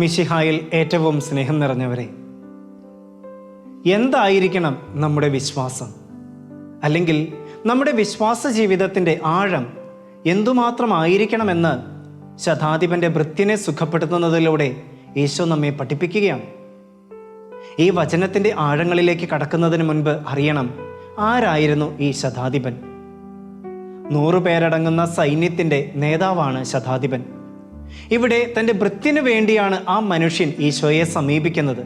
മിശിഹായിൽ ഏറ്റവും സ്നേഹം നിറഞ്ഞവരെ, എന്തായിരിക്കണം നമ്മുടെ വിശ്വാസം? അല്ലെങ്കിൽ നമ്മുടെ വിശ്വാസ ജീവിതത്തിൻ്റെ ആഴം എന്തുമാത്രമായിരിക്കണമെന്ന് ശതാധിപൻ്റെ ഭൃത്യനെ സുഖപ്പെടുത്തുന്നതിലൂടെ ഈശോ നമ്മെ പഠിപ്പിക്കുകയാണ്. ഈ വചനത്തിൻ്റെ ആഴങ്ങളിലേക്ക് കടക്കുന്നതിന് മുൻപ് അറിയണം, ആരായിരുന്നു ഈ ശതാധിപൻ? 100 പേരടങ്ങുന്ന സൈന്യത്തിൻ്റെ നേതാവാണ് ശതാധിപൻ. ഇവിടെ തൻ്റെ ഭൃത്യന് വേണ്ടിയാണ് ആ മനുഷ്യൻ ഈശോയെ സമീപിക്കുന്നത്.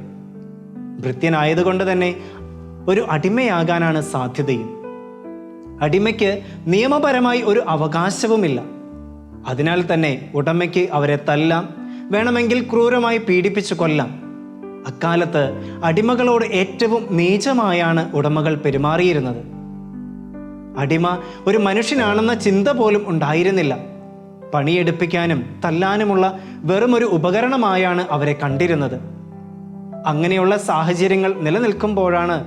ഭൃത്യനായതുകൊണ്ട് തന്നെ ഒരു അടിമയാകാനാണ് സാധ്യതയും. അടിമയ്ക്ക് നിയമപരമായി ഒരു അവകാശവുമില്ല. അതിനാൽ തന്നെ ഉടമയ്ക്ക് അവരെ തല്ലാം, വേണമെങ്കിൽ ക്രൂരമായി പീഡിപ്പിച്ചു കൊല്ലാം. അക്കാലത്ത് അടിമകളോട് ഏറ്റവും നീചമായാണ് ഉടമകൾ പെരുമാറിയിരുന്നത്. അടിമ ഒരു മനുഷ്യനാണെന്ന ചിന്ത പോലും ഉണ്ടായിരുന്നില്ല. പണിയെടുപ്പിക്കാനും തല്ലാനുമുള്ള വെറുമൊരു ഉപകരണമായാണ് അവരെ കണ്ടിരുന്നത്. അങ്ങനെയുള്ള സാഹചര്യങ്ങൾ നിലനിൽക്കുമ്പോഴാണ്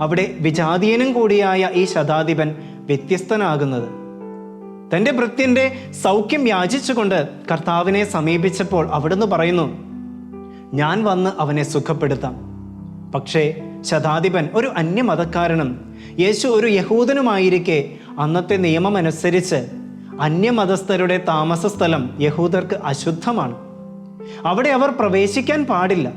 അവിടെ വിജാതീയനും കൂടിയായ ഈ ശതാധിപൻ വ്യത്യസ്തനാകുന്നത്. തൻ്റെ ഭൃത്യൻ്റെ സൗഖ്യം യാചിച്ചുകൊണ്ട് കർത്താവിനെ സമീപിച്ചപ്പോൾ അവിടുന്ന് പറയുന്നു, ഞാൻ വന്ന് അവനെ സുഖപ്പെടുത്താം. പക്ഷേ ശതാധിപൻ ഒരു അന്യമതക്കാരനും യേശു ഒരു യഹൂദനുമായിരിക്കെ അന്നത്തെ നിയമമനുസരിച്ച് അന്യമതസ്ഥരുടെ താമസ സ്ഥലം യഹൂദർക്ക് അശുദ്ധമാണ്. അവിടെ അവർ പ്രവേശിക്കാൻ പാടില്ല.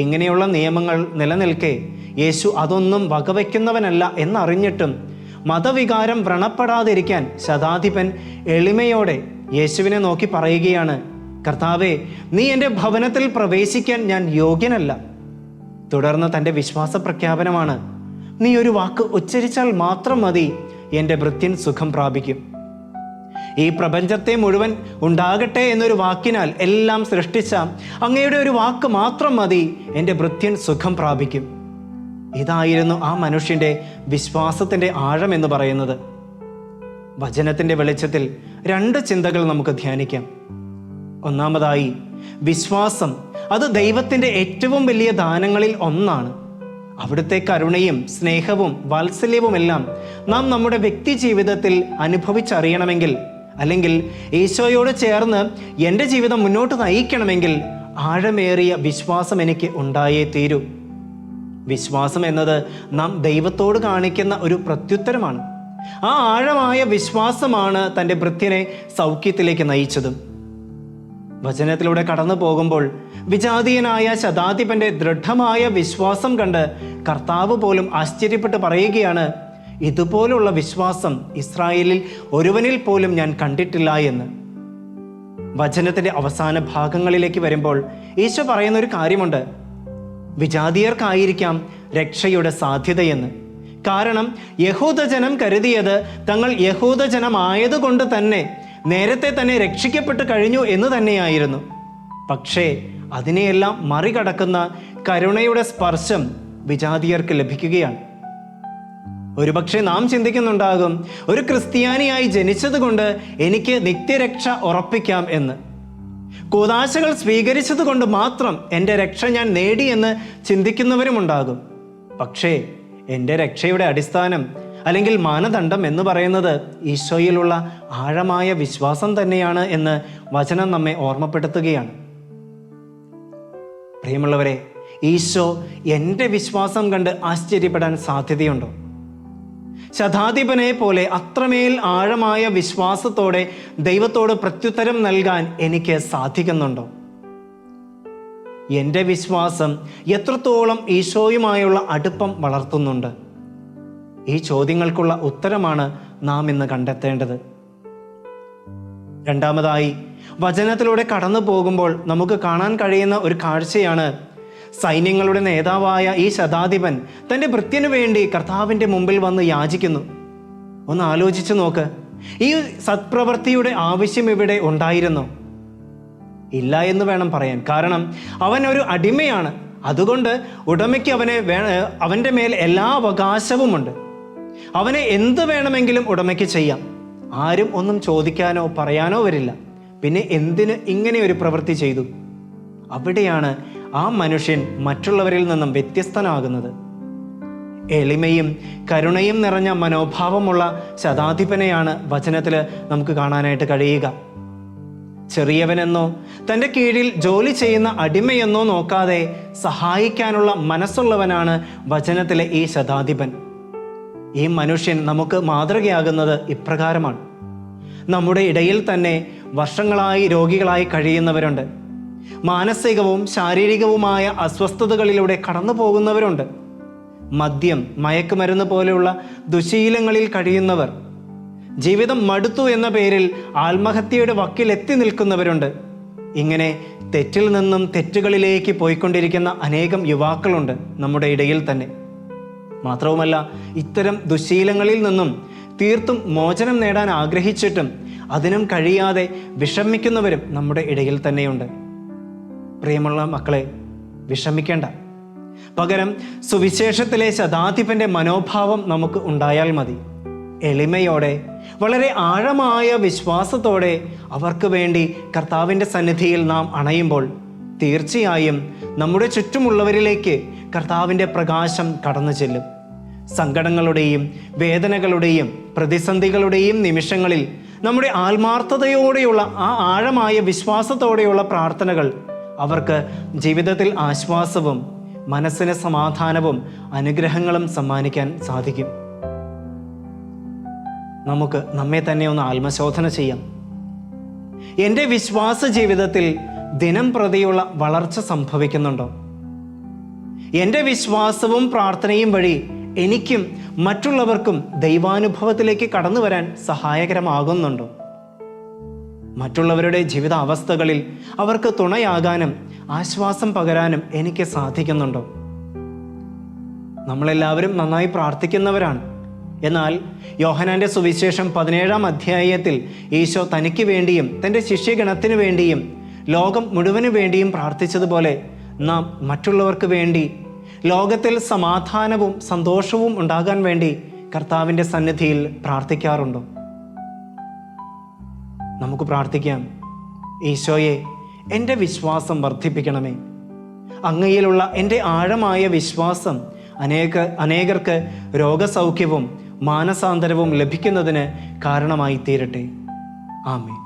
ഇങ്ങനെയുള്ള നിയമങ്ങൾ നിലനിൽക്കെ യേശു അതൊന്നും വകവയ്ക്കുന്നവനല്ല എന്നറിഞ്ഞിട്ടും മതവികാരം വ്രണപ്പെടാതിരിക്കാൻ ശതാധിപൻ എളിമയോടെ യേശുവിനെ നോക്കി പറയുകയാണ്, കർത്താവേ, നീ എൻ്റെ ഭവനത്തിൽ പ്രവേശിക്കാൻ ഞാൻ യോഗ്യനല്ല. തുടർന്ന് തൻ്റെ വിശ്വാസ പ്രഖ്യാപനമാണ്, നീ ഒരു വാക്ക് ഉച്ചരിച്ചാൽ മാത്രം മതി, എൻ്റെ ഭൃത്യൻ സുഖം പ്രാപിക്കും. ഈ പ്രപഞ്ചത്തെ മുഴുവൻ ഉണ്ടാകട്ടെ എന്നൊരു വാക്കിനാൽ എല്ലാം സൃഷ്ടിച്ച അങ്ങയുടെ ഒരു വാക്ക് മാത്രം മതി, എൻ്റെ ഭൃത്യൻ സുഖം പ്രാപിക്കും. ഇതായിരുന്നു ആ മനുഷ്യൻ്റെ വിശ്വാസത്തിൻ്റെ ആഴം എന്ന് പറയുന്നത്. വചനത്തിൻ്റെ വെളിച്ചത്തിൽ 2 ചിന്തകൾ നമുക്ക് ധ്യാനിക്കാം. ഒന്നാമതായി, വിശ്വാസം അത് ദൈവത്തിൻ്റെ ഏറ്റവും വലിയ ദാനങ്ങളിൽ ഒന്നാണ്. അവിടുത്തെ കരുണയും സ്നേഹവും വാത്സല്യവുമെല്ലാം നാം നമ്മുടെ വ്യക്തി ജീവിതത്തിൽ അനുഭവിച്ചറിയണമെങ്കിൽ, അല്ലെങ്കിൽ ഈശോയോട് ചേർന്ന് എൻ്റെ ജീവിതം മുന്നോട്ട് നയിക്കണമെങ്കിൽ ആഴമേറിയ വിശ്വാസം എനിക്ക് ഉണ്ടായേ തീരൂ. വിശ്വാസം എന്നത് നാം ദൈവത്തോട് കാണിക്കുന്ന ഒരു പ്രത്യുത്തരമാണ്. ആ ആഴമായ വിശ്വാസമാണ് തൻ്റെ ഭൃത്യനെ സൗഖ്യത്തിലേക്ക് നയിച്ചതും. വചനത്തിലൂടെ കടന്നു പോകുമ്പോൾ വിജാതീയനായ ശതാധിപന്റെ ദൃഢമായ വിശ്വാസം കണ്ട് കർത്താവ് പോലും ആശ്ചര്യപ്പെട്ട് പറയുകയാണ്, ഇതുപോലുള്ള വിശ്വാസം ഇസ്രായേലിൽ ഒരുവനിൽ പോലും ഞാൻ കണ്ടിട്ടില്ല എന്ന്. വചനത്തിന്റെ അവസാന ഭാഗങ്ങളിലേക്ക് വരുമ്പോൾ ഈശോ പറയുന്ന ഒരു കാര്യമുണ്ട്, വിജാതീയർക്കായിരിക്കാം രക്ഷയുടെ സാധ്യതയെന്ന്. കാരണം യഹൂദജനം കരുതിയത് തങ്ങൾ യഹൂദജനമായതുകൊണ്ട് തന്നെ നേരത്തെ തന്നെ രക്ഷിക്കപ്പെട്ട് കഴിഞ്ഞു എന്ന് തന്നെയായിരുന്നു. പക്ഷേ അതിനെയെല്ലാം മറികടക്കുന്ന കരുണയുടെ സ്പർശം വിജാതീയർക്ക് ലഭിക്കുകയാണ്. ഒരുപക്ഷെ നാം ചിന്തിക്കുന്നുണ്ടാകും, ഒരു ക്രിസ്ത്യാനിയായി ജനിച്ചതുകൊണ്ട് എനിക്ക് നിത്യരക്ഷ ഉറപ്പിക്കാം എന്ന്. കൂദാശകൾ സ്വീകരിച്ചത് കൊണ്ട് മാത്രം എൻ്റെ രക്ഷ ഞാൻ നേടിയെന്ന് ചിന്തിക്കുന്നവരുമുണ്ടാകും. പക്ഷേ എൻ്റെ രക്ഷയുടെ അടിസ്ഥാനം അല്ലെങ്കിൽ മാനദണ്ഡം എന്ന് പറയുന്നത് ഈശോയിലുള്ള ആഴമായ വിശ്വാസം തന്നെയാണ് എന്ന് വചനം നമ്മെ ഓർമ്മപ്പെടുത്തുകയാണ്. പ്രിയമുള്ളവരെ, ഈശോ എൻ്റെ വിശ്വാസം കണ്ട് ആശ്ചര്യപ്പെടാൻ സാധ്യതയുണ്ടോ? ശതാധിപനെ പോലെ അത്രമേൽ ആഴമായ വിശ്വാസത്തോടെ ദൈവത്തോട് പ്രത്യുത്തരം നൽകാൻ എനിക്ക് സാധിക്കുന്നുണ്ടോ? എൻ്റെ വിശ്വാസം എത്രത്തോളം ഈശോയുമായുള്ള അടുപ്പം വളർത്തുന്നുണ്ട്? ഈ ചോദ്യങ്ങൾക്കുള്ള ഉത്തരമാണ് നാം ഇന്ന് കണ്ടെത്തേണ്ടത്. രണ്ടാമതായി, വചനത്തിലൂടെ കടന്നു പോകുമ്പോൾ നമുക്ക് കാണാൻ കഴിയുന്ന ഒരു കാഴ്ചയാണ്, സൈന്യങ്ങളുടെ നേതാവായ ഈ ശതാധിപൻ തൻ്റെ ഭൃത്യനു വേണ്ടി കർത്താവിൻ്റെ മുമ്പിൽ വന്ന് യാചിക്കുന്നു. ഒന്ന് ആലോചിച്ച് നോക്ക്, ഈ സത്പ്രവൃത്തിയുടെ ആവശ്യം ഇവിടെ ഉണ്ടായിരുന്നോ? ഇല്ല എന്ന് വേണം പറയാൻ. കാരണം അവൻ ഒരു അടിമയാണ്. അതുകൊണ്ട് ഉടമയ്ക്ക് അവൻ്റെ മേൽ എല്ലാ അവകാശവുമുണ്ട്. അവനെ എന്ത് വേണമെങ്കിലും ഉടമയ്ക്ക് ചെയ്യാം. ആരും ഒന്നും ചോദിക്കാനോ പറയാനോ വരില്ല. പിന്നെ എന്തിന് ഇങ്ങനെ ഒരു പ്രവൃത്തി ചെയ്തു? അവിടെയാണ് ആ മനുഷ്യൻ മറ്റുള്ളവരിൽ നിന്നും വ്യത്യസ്തനാകുന്നത്. എളിമയും കരുണയും നിറഞ്ഞ മനോഭാവമുള്ള ശതാധിപനെയാണ് വചനത്തിൽ നമുക്ക് കാണാനായിട്ട് കഴിയുക. ചെറിയവനെന്നോ തൻ്റെ കീഴിൽ ജോലി ചെയ്യുന്ന അടിമയെന്നോ നോക്കാതെ സഹായിക്കാനുള്ള മനസ്സുള്ളവനാണ് വചനത്തിലെ ഈ ശതാധിപൻ. ഈ മനുഷ്യൻ നമുക്ക് മാതൃകയാകുന്നത് ഇപ്രകാരമാണ്. നമ്മുടെ ഇടയിൽ തന്നെ വർഷങ്ങളായി രോഗികളായി കഴിയുന്നവരുണ്ട്. മാനസികവും ശാരീരികവുമായ അസ്വസ്ഥതകളിലൂടെ കടന്നു പോകുന്നവരുണ്ട്. മദ്യം, മയക്കുമരുന്ന് പോലെയുള്ള ദുശീലങ്ങളിൽ കഴിയുന്നവർ, ജീവിതം മടുത്തു എന്ന പേരിൽ ആത്മഹത്യയുടെ വക്കിലെത്തി നിൽക്കുന്നവരുണ്ട്. ഇങ്ങനെ തെറ്റിൽ നിന്നും തെറ്റുകളിലേക്ക് പോയിക്കൊണ്ടിരിക്കുന്ന അനേകം യുവാക്കളുണ്ട് നമ്മുടെ ഇടയിൽ തന്നെ. മാത്രവുമല്ല, ഇത്തരം ദുശീലങ്ങളിൽ നിന്നും തീർത്തും മോചനം നേടാൻ ആഗ്രഹിച്ചിട്ടും അതിനും കഴിയാതെ വിഷമിക്കുന്നവരും നമ്മുടെ ഇടയിൽ തന്നെയുണ്ട്. പ്രിയമുള്ള മക്കളെ, വിഷമിക്കേണ്ട. പകരം സുവിശേഷത്തിലെ ശതാധിപന്റെ മനോഭാവം നമുക്ക് ഉണ്ടായാൽ മതി. എളിമയോടെ, വളരെ ആഴമായ വിശ്വാസത്തോടെ അവർക്ക് വേണ്ടി കർത്താവിൻ്റെ സന്നിധിയിൽ നാം അണയുമ്പോൾ തീർച്ചയായും നമ്മുടെ ചുറ്റുമുള്ളവരിലേക്ക് കർത്താവിൻ്റെ പ്രകാശം കടന്നു ചെല്ലും. സങ്കടങ്ങളുടെയും വേദനകളുടെയും പ്രതിസന്ധികളുടെയും നിമിഷങ്ങളിൽ നമ്മുടെ ആത്മാർത്ഥതയോടെയുള്ള ആ ആഴമായ വിശ്വാസത്തോടെയുള്ള പ്രാർത്ഥനകൾ അവർക്ക് ജീവിതത്തിൽ ആശ്വാസവും മനസ്സിന് സമാധാനവും അനുഗ്രഹങ്ങളും സമ്മാനിക്കാൻ സാധിക്കും. നമുക്ക് നമ്മെ തന്നെ ഒന്ന് ആത്മശോധന ചെയ്യാം. എൻ്റെ വിശ്വാസ ജീവിതത്തിൽ ദിനം പ്രതിയുള്ള വളർച്ച സംഭവിക്കുന്നുണ്ടോ? എൻ്റെ വിശ്വാസവും പ്രാർത്ഥനയും വഴി എനിക്കും മറ്റുള്ളവർക്കും ദൈവാനുഭവത്തിലേക്ക് കടന്നു വരാൻ സഹായകരമാകുന്നുണ്ടോ? മറ്റുള്ളവരുടെ ജീവിതാവസ്ഥകളിൽ അവർക്ക് തുണയാകാനും ആശ്വാസം പകരാനും എനിക്ക് സാധിക്കുന്നുണ്ടോ? നമ്മളെല്ലാവരും നന്നായി പ്രാർത്ഥിക്കുന്നവരാണ്. എന്നാൽ യോഹന്നാന്റെ സുവിശേഷം 17-ാം അധ്യായത്തിൽ ഈശോ തനിക്ക് വേണ്ടിയും തൻ്റെ ശിഷ്യഗണത്തിനു വേണ്ടിയും ലോകം മുഴുവനു വേണ്ടിയും പ്രാർത്ഥിച്ചതുപോലെ നാം മറ്റുള്ളവർക്ക് വേണ്ടി, ലോകത്തിൽ സമാധാനവും സന്തോഷവും ഉണ്ടാകാൻ വേണ്ടി കർത്താവിൻ്റെ സന്നിധിയിൽ പ്രാർത്ഥിക്കാറുണ്ടോ? നമുക്ക് പ്രാർത്ഥിക്കാം. ഈശോയെ, എൻ്റെ വിശ്വാസം വർദ്ധിപ്പിക്കണമേ. അങ്ങയിലുള്ള എൻ്റെ ആഴമായ വിശ്വാസം അനേകർക്ക് രോഗസൗഖ്യവും മാനസാന്തരവും ലഭിക്കുന്നതിന് കാരണമായി തീരട്ടെ. ആമേൻ.